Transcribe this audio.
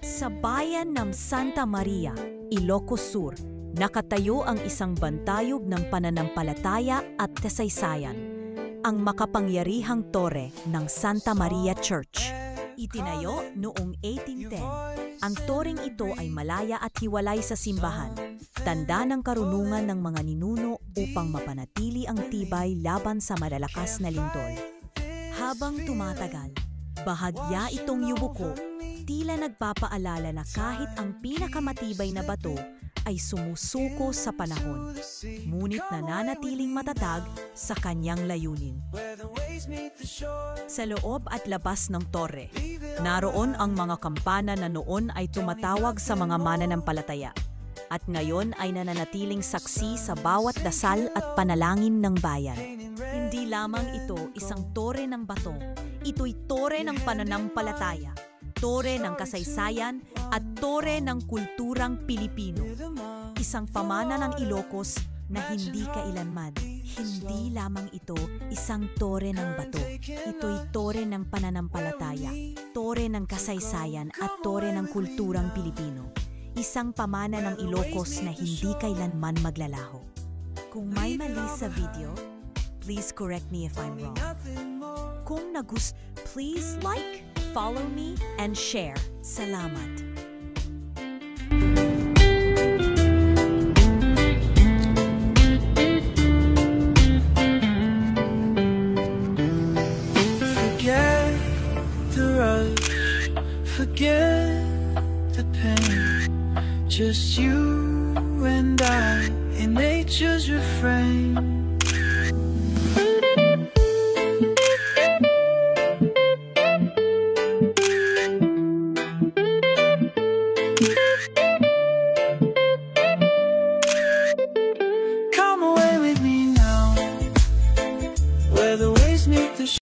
Sa bayan ng Santa Maria, Ilocos Sur, nakatayo ang isang bantayog ng pananampalataya at kasaysayan, ang makapangyarihang tore ng Santa Maria Church. Itinayo noong 1810. Ang toreng ito ay malaya at hiwalay sa simbahan, tanda ng karunungan ng mga ninuno upang mapanatili ang tibay laban sa malalakas na lindol. Habang tumatagal, bahagya itong yubuko, tila nagpapaalala na kahit ang pinakamatibay na bato ay sumusuko sa panahon, ngunit nananatiling matatag sa kanyang layunin. Sa loob at labas ng torre, naroon ang mga kampana na noon ay tumatawag sa mga mananampalataya at ngayon ay nananatiling saksi sa bawat dasal at panalangin ng bayan. Hindi lamang ito isang tore ng bato, ito'y tore ng pananampalataya, tore ng kasaysayan at tore ng kulturang Pilipino. Isang pamana ng Ilocos na hindi kailanman. Hindi lamang ito isang tore ng bato. Ito'y tore ng pananampalataya, tore ng kasaysayan at tore ng kulturang Pilipino. Isang pamana ng Ilocos na hindi kailanman maglalaho. Kung may mali sa video, please correct me if I'm wrong. Kung please like, follow me, and share. Salamat. Forget the rush, forget the pain. Just you and I in nature's refrain.